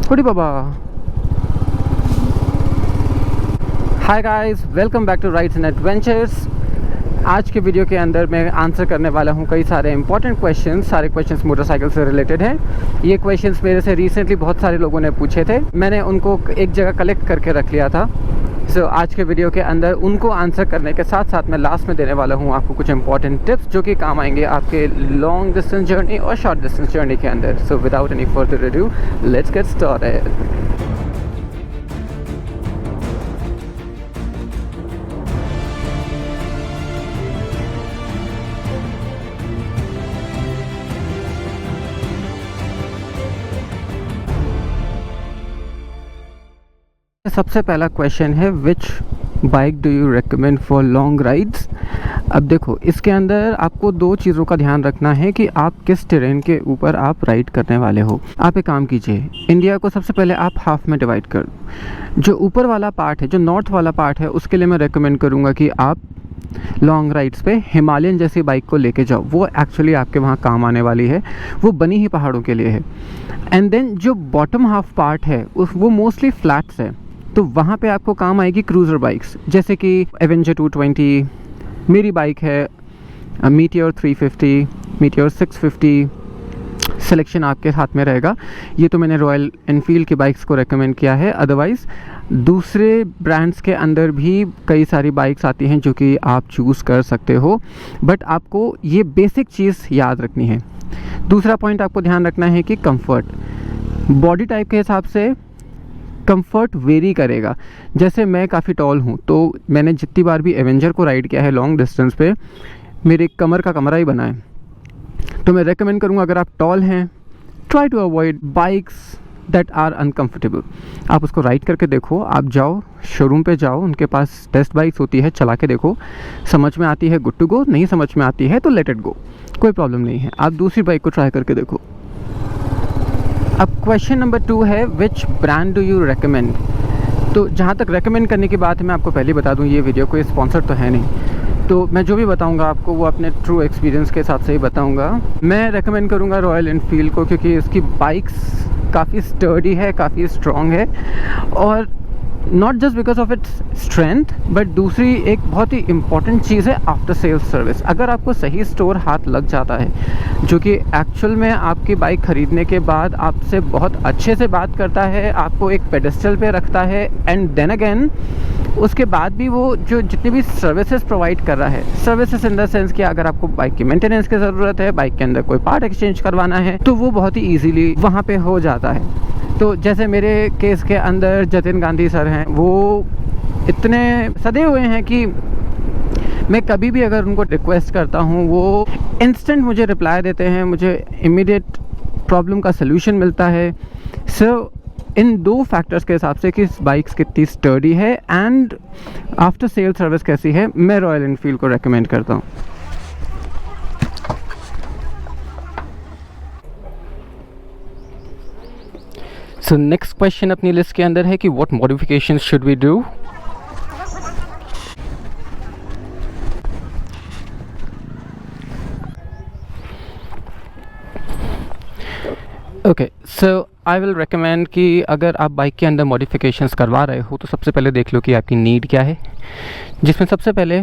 Howdy Baba. Hi guys, welcome back to Rides and Adventures. आज के video के अंदर मैं आंसर करने वाला हूँ कई सारे इंपॉर्टेंट क्वेश्चंस। सारे क्वेश्चंस मोटरसाइकिल से रिलेटेड हैं। ये क्वेश्चंस मेरे से रिसेंटली बहुत सारे लोगों ने पूछे थे, मैंने उनको एक जगह कलेक्ट करके रख लिया था। आज के वीडियो के अंदर उनको आंसर करने के साथ साथ मैं लास्ट में देने वाला हूँ आपको कुछ इंपॉर्टेंट टिप्स जो कि काम आएंगे आपके लॉन्ग डिस्टेंस जर्नी और शॉर्ट डिस्टेंस जर्नी के अंदर। So without any further ado, let's get started. सबसे पहला क्वेश्चन है which bike do you recommend for long rides. अब देखो, इसके अंदर आपको दो चीज़ों का ध्यान रखना है कि आप किस टेरेन के ऊपर आप राइड करने वाले हो। आप एक काम कीजिए, इंडिया को सबसे पहले आप हाफ में डिवाइड कर दो। जो ऊपर वाला पार्ट है, जो नॉर्थ वाला पार्ट है, उसके लिए मैं रिकमेंड करूँगा कि आप लॉन्ग राइड्स पे हिमालयन जैसी बाइक को लेके जाओ। वो एक्चुअली आपके वहाँ काम आने वाली है, वो बनी ही पहाड़ों के लिए है। एंड देन जो बॉटम हाफ पार्ट है वो मोस्टली फ्लैट्स है, तो वहाँ पे आपको काम आएगी क्रूज़र बाइक्स जैसे कि एवेंजर 220, मेरी बाइक है मीटियोर 350, मीटियोर 650। सिलेक्शन आपके हाथ में रहेगा। ये तो मैंने रॉयल एनफील्ड की बाइक्स को रेकमेंड किया है। अदरवाइज़ दूसरे ब्रांड्स के अंदर भी कई सारी बाइक्स आती हैं जो कि आप चूज़ कर सकते हो, बट आपको ये बेसिक चीज़ याद रखनी है। दूसरा पॉइंट आपको ध्यान रखना है कि कंफर्ट, बॉडी टाइप के हिसाब से कंफर्ट वेरी करेगा। जैसे मैं काफ़ी टॉल हूँ, तो मैंने जितनी बार भी एवेंजर को राइड किया है लॉन्ग डिस्टेंस पे, मेरे कमर का कमरा ही बना है। तो मैं रेकमेंड करूँगा, अगर आप टॉल हैं, try to avoid bikes that are uncomfortable. आप उसको राइड करके देखो, आप जाओ शोरूम पे जाओ, उनके पास टेस्ट बाइक्स होती है, चला के देखो, समझ में आती है गुड टू गो, नहीं समझ में आती है तो लेट इट गो, कोई प्रॉब्लम नहीं है। आप दूसरी बाइक को ट्राई करके देखो। अब क्वेश्चन नंबर 2 है which brand do you recommend. तो जहाँ तक रेकमेंड करने की बात है, मैं आपको पहले बता दूँ, ये वीडियो कोई स्पॉन्सर तो है नहीं, तो मैं जो भी बताऊँगा आपको वो अपने ट्रू एक्सपीरियंस के हिसाब से ही बताऊँगा। मैं रेकमेंड करूँगा रॉयल एनफील्ड को, क्योंकि इसकी बाइक्स काफ़ी स्टर्डी है, काफ़ी स्ट्रॉन्ग है, और not just because of its strength, but दूसरी एक बहुत ही इम्पॉर्टेंट चीज़ है आफ्टर सेल्स सर्विस। अगर आपको सही स्टोर हाथ लग जाता है, जो कि एक्चुअल में आपकी बाइक ख़रीदने के बाद आपसे बहुत अच्छे से बात करता है, आपको एक पेडेस्टल पे रखता है, एंड देन अगेन उसके बाद भी वो जो जितनी भी सर्विसेज प्रोवाइड कर रहा है, सर्विसेज इन द सेंस कि अगर आपको बाइक की मेंटेनेंस की ज़रूरत है, बाइक के अंदर कोई पार्ट एक्सचेंज करवाना है, तो वो बहुत ही ईजीली वहाँ पे हो जाता है। तो जैसे मेरे केस के अंदर जतिन गांधी सर हैं, वो इतने सदे हुए हैं कि मैं कभी भी अगर उनको रिक्वेस्ट करता हूँ, वो इंस्टेंट मुझे रिप्लाई देते हैं, मुझे इमीडिएट प्रॉब्लम का सलूशन मिलता है। सो इन दो फैक्टर्स के हिसाब से कि बाइक्स कितनी स्टर्डी है एंड आफ्टर सेल सर्विस कैसी है, मैं रॉयल एनफील्ड को रेकमेंड करता हूँ। सो नेक्स्ट क्वेश्चन अपनी लिस्ट के अंदर है कि what modifications should we do. Okay, so I will recommend कि अगर आप बाइक के अंदर मॉडिफिकेशंस करवा रहे हो, तो सबसे पहले देख लो कि आपकी नीड क्या है, जिसमें सबसे पहले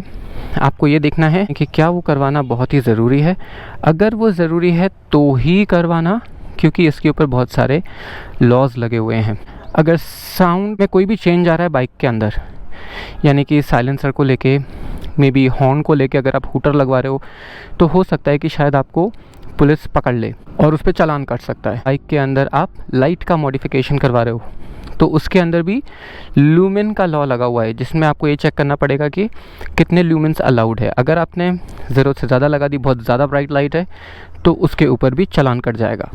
आपको ये देखना है कि क्या वो करवाना बहुत ही ज़रूरी है। अगर वो ज़रूरी है तो ही करवाना, क्योंकि इसके ऊपर बहुत सारे लॉज लगे हुए हैं। अगर साउंड में कोई भी चेंज आ रहा है बाइक के अंदर, यानी कि साइलेंसर को लेके, मे बी हॉर्न को लेके अगर आप हूटर लगवा रहे हो, तो हो सकता है कि शायद आपको पुलिस पकड़ ले और उस पर चालान कट सकता है। बाइक के अंदर आप लाइट का मॉडिफिकेशन करवा रहे हो, तो उसके अंदर भी लूमेन का लॉ लगा हुआ है, जिसमें आपको ये चेक करना पड़ेगा कि कितने लूमेंस अलाउड है। अगर आपने ज़रूरत से ज़्यादा लगा दी, बहुत ज़्यादा ब्राइट लाइट है, तो उसके ऊपर भी चालान कट जाएगा।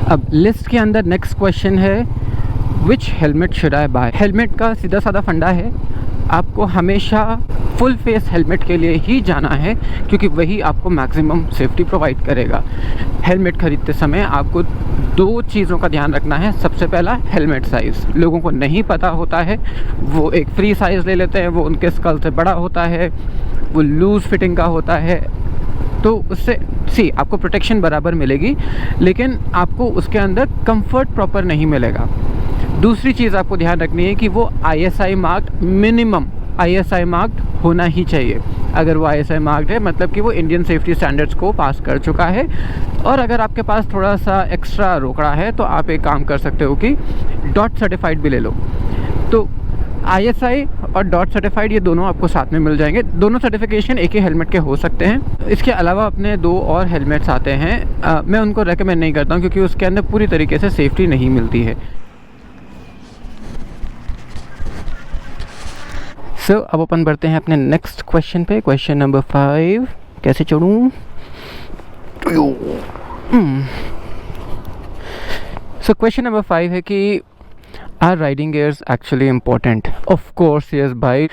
अब लिस्ट के अंदर नेक्स्ट क्वेश्चन है which helmet should I buy. Helmet का सीधा साधा फंडा है, आपको हमेशा फुल फेस हेलमेट के लिए ही जाना है, क्योंकि वही आपको मैक्सिमम सेफ्टी प्रोवाइड करेगा। हेलमेट खरीदते समय आपको दो चीज़ों का ध्यान रखना है। सबसे पहला, हेलमेट साइज़। लोगों को नहीं पता होता है, वो एक फ्री साइज़ ले लेते हैं, वो उनके स्कल से बड़ा होता है, वो लूज़ फिटिंग का होता है, तो उससे आपको प्रोटेक्शन बराबर मिलेगी, लेकिन आपको उसके अंदर कंफर्ट प्रॉपर नहीं मिलेगा। दूसरी चीज़ आपको ध्यान रखनी है कि वो ISI marked, minimum ISI marked होना ही चाहिए। अगर वो ISI मार्क्ड है मतलब कि वो इंडियन सेफ्टी स्टैंडर्ड्स को पास कर चुका है। और अगर आपके पास थोड़ा सा एक्स्ट्रा रोकड़ा है तो आप एक काम कर सकते हो कि डॉट सर्टिफाइड भी ले लो। तो ISI और डॉट सर्टिफाइड ये दोनों आपको साथ में मिल जाएंगे। दोनों सर्टिफिकेशन एक ही हेलमेट के हो सकते हैं। इसके अलावा अपने 2 और हेलमेट्स आते हैं, मैं उनको रेकमेंड नहीं करता हूँ क्योंकि उसके अंदर पूरी तरीके से सेफ्टी नहीं मिलती है। सो अब अपन बढ़ते हैं अपने नेक्स्ट क्वेश्चन पे। क्वेश्चन नंबर 5, कैसे चढ़ूँ? सो क्वेश्चन नंबर 5 है कि are riding gears actually important? Of course yes भाई,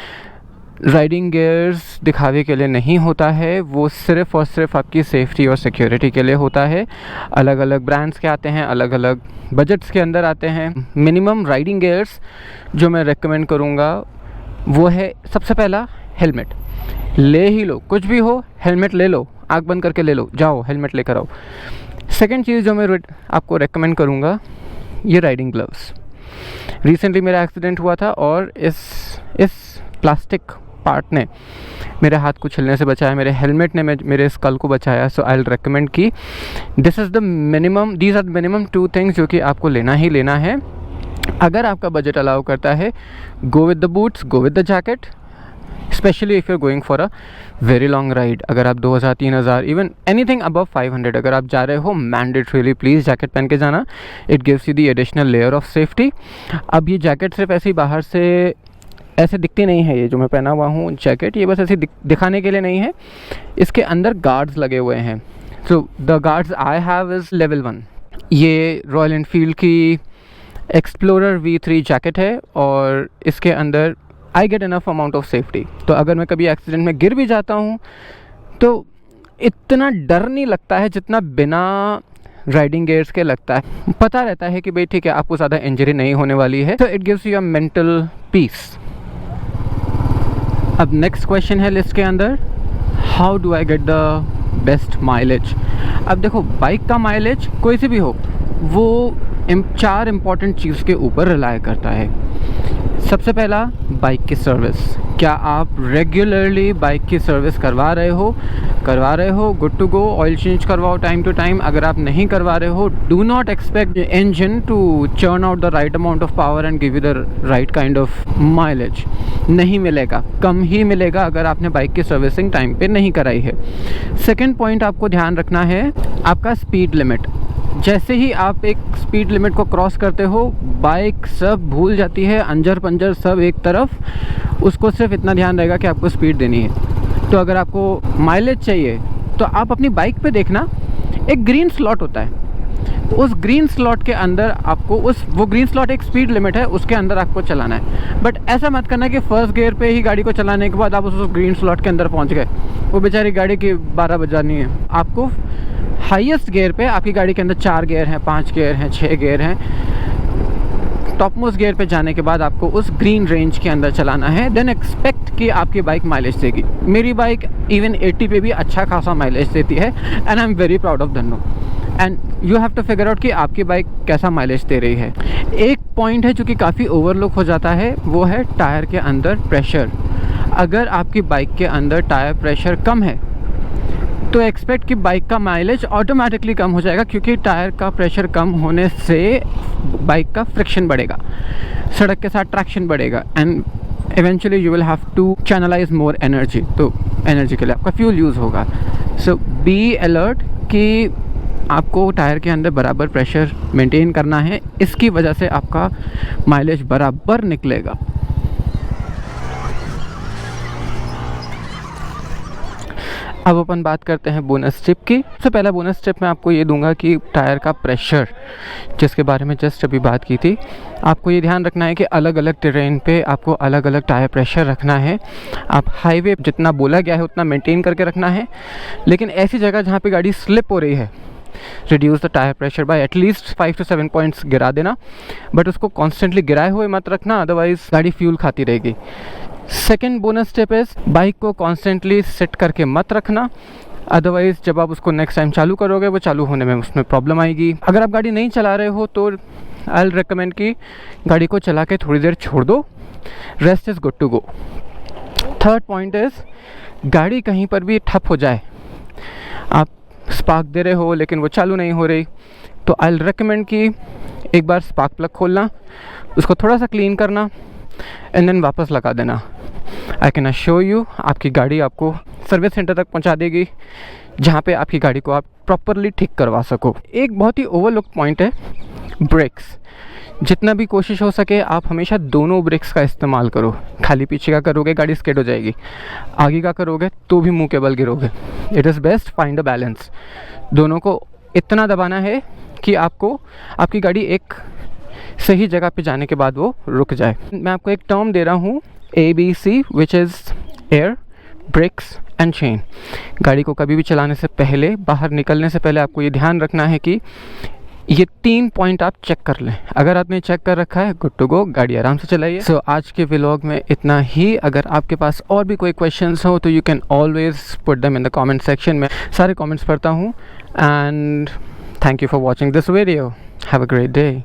राइडिंग गियर्स दिखावे के लिए नहीं होता है, वो सिर्फ़ और सिर्फ आपकी सेफ्टी और सिक्योरिटी के लिए होता है। अलग अलग ब्रांड्स के आते हैं, अलग अलग बजट्स के अंदर आते हैं। मिनिमम राइडिंग गियर्स जो मैं रेकमेंड करूँगा वो है, सबसे पहला हेलमेट ले ही लो, कुछ भी हो हेलमेट ले लो, आँख बंद करके ले लो, जाओ हेलमेट लेकर आओ। सेकंड चीज़ जो मैं आपको रेकमेंड करूँगा, ये राइडिंग ग्लव्स। रिसेंटली मेरा एक्सीडेंट हुआ था और इस प्लास्टिक पार्ट ने मेरे हाथ को छिलने से बचाया, मेरे हेलमेट ने मेरे स्कल को बचाया। सो आई विल रेकमेंड कि this are the minimum 2 things जो कि आपको लेना ही लेना है। अगर आपका बजट अलाउ करता है, go with the boots, go with the jacket, specially if you are going for a very long ride. अगर आप 2000, 3000, इवन एनीथिंग अबव 500 अगर आप जा रहे हो, मैंडेटरीली प्लीज़ जैकेट पहन के जाना। It gives you the additional layer of safety. अब ये जैकेट सिर्फ ऐसे ही बाहर से ऐसे दिखती नहीं है, ये जो मैं पहना हुआ हूँ जैकेट, ये बस ऐसे दिखाने के लिए नहीं है, इसके अंदर गार्ड्स लगे हुए हैं। So the guards I have is level 1। ये रॉयल एनफील्ड की एक्सप्लोरर V3 जैकेट है और इसके अंदर I get enough amount of safety. तो अगर मैं कभी एक्सीडेंट में गिर भी जाता हूँ तो इतना डर नहीं लगता है जितना बिना राइडिंग गियर्स के लगता है। पता रहता है कि भाई ठीक है, आपको ज़्यादा इंजरी नहीं होने वाली है। तो it gives you a mental peace. अब नेक्स्ट क्वेश्चन है लिस्ट के अंदर, how do I get the best mileage? अब देखो, बाइक का माइलेज कोई से भी हो, वो 4 इम्पॉर्टेंट चीज़ के ऊपर रिलाय करता है। सबसे पहला, बाइक की सर्विस। क्या आप रेगुलरली बाइक की सर्विस करवा रहे हो, good to go. Oil change करवाओ टाइम टू टाइम। अगर आप नहीं करवा रहे हो, do not expect engine to churn out the right amount of power and give you the right kind of mileage. नहीं मिलेगा, कम ही मिलेगा अगर आपने बाइक की सर्विसिंग टाइम पे नहीं कराई है। सेकेंड पॉइंट आपको ध्यान रखना है, आपका स्पीड लिमिट। जैसे ही आप एक स्पीड लिमिट को क्रॉस करते हो, बाइक सब भूल जाती है, अंजर पंजर सब एक तरफ। उसको सिर्फ इतना ध्यान रहेगा कि आपको स्पीड देनी है। तो अगर आपको माइलेज चाहिए तो आप अपनी बाइक पे देखना, एक ग्रीन स्लॉट होता है, उस ग्रीन स्लॉट के अंदर आपको वो ग्रीन स्लॉट एक स्पीड लिमिट है, उसके अंदर आपको चलाना है। बट ऐसा मत करना कि फर्स्ट गियर पे ही गाड़ी को चलाने के बाद आप उस ग्रीन स्लॉट के अंदर पहुंच गए। वो बेचारी गाड़ी की 12 बजानी है। आपको हाईएस्ट गियर पे, आपकी गाड़ी के अंदर 4 गियर हैं, 5 गियर हैं, 6 गियर हैं, टॉप मोस्ट गियर पे जाने के बाद आपको उस ग्रीन रेंज के अंदर चलाना है। देन एक्सपेक्ट कि आपकी बाइक माइलेज देगी। मेरी बाइक इवन 80 पे भी अच्छा खासा माइलेज देती है and I am very proud of Dhanno. And you have to figure out कि आपकी बाइक कैसा माइलेज दे रही है। एक पॉइंट है जो कि काफ़ी ओवरलुक हो जाता है, वो है टायर के अंदर प्रेशर। अगर आपकी बाइक के अंदर टायर प्रेशर कम है तो एक्सपेक्ट कि बाइक का माइलेज ऑटोमेटिकली कम हो जाएगा, क्योंकि टायर का प्रेशर कम होने से बाइक का फ्रिक्शन बढ़ेगा, सड़क के साथ ट्रैक्शन बढ़ेगा and eventually you will have to channelize more energy. तो एनर्जी के लिए आपका फ्यूल यूज़ होगा। सो बी अलर्ट कि आपको टायर के अंदर बराबर प्रेशर मेंटेन करना है, इसकी वजह से आपका माइलेज बराबर निकलेगा। अब अपन बात करते हैं बोनस टिप की। सबसे पहला बोनस टिप मैं आपको ये दूंगा कि टायर का प्रेशर, जिसके बारे में जस्ट अभी बात की थी, आपको ये ध्यान रखना है कि अलग अलग टेरेन पे आपको अलग अलग टायर प्रेशर रखना है। आप हाईवे जितना बोला गया है उतना मेंटेन करके रखना है, लेकिन ऐसी जगह जहाँ पे गाड़ी स्लिप हो रही है, reduce the tyre pressure by at least 5 to 7 points गिरा देना। बट उसको कॉन्स्टेंटली गिराए हुए मत रखना, अदरवाइज गाड़ी फ्यूल खाती रहेगी। Second bonus tip is, bike को कॉन्स्टेंटली सेट करके मत रखना, अदरवाइज़ जब आप उसको नेक्स्ट टाइम चालू करोगे वो चालू होने में उसमें प्रॉब्लम आएगी। अगर आप गाड़ी नहीं चला रहे हो तो आई विल रिकमेंड कि गाड़ी को चला के थोड़ी देर छोड़ दो, rest is good to go. Third point is गाड़ी कहीं पर भी ठप हो जाए, आप स्पार्क दे रहे हो लेकिन वो चालू नहीं हो रही, तो आई विल रिकमेंड कि एक बार स्पार्क प्लग खोलना, उसको थोड़ा सा क्लीन करना एंड देन वापस लगा देना। आई कैन अश्योर यू आपकी गाड़ी आपको सर्विस सेंटर तक पहुंचा देगी, जहां पे आपकी गाड़ी को आप प्रॉपरली ठीक करवा सको। एक बहुत ही ओवरलुक्ड पॉइंट है ब्रेक्स। जितना भी कोशिश हो सके आप हमेशा दोनों ब्रेक्स का इस्तेमाल करो। खाली पीछे का करोगे गाड़ी स्किड हो जाएगी, आगे का करोगे तो भी मुंह के बल गिरोगे। It is best find a balance. दोनों को इतना दबाना है कि आपको आपकी गाड़ी एक सही जगह पे जाने के बाद वो रुक जाए। मैं आपको एक टर्म दे रहा हूँ ABC, which is air, brakes and chain. गाड़ी को कभी भी चलाने से पहले, बाहर निकलने से पहले आपको ये ध्यान रखना है कि ये 3 पॉइंट आप चेक कर लें। अगर आपने चेक कर रखा है, गुड टू गो, गाड़ी आराम से चलाइए। सो आज के व्लॉग में इतना ही। अगर आपके पास और भी कोई क्वेश्चंस हो तो you can always put them in the comment section में। सारे कमेंट्स पढ़ता हूँ and thank you for watching this video. Have a great day.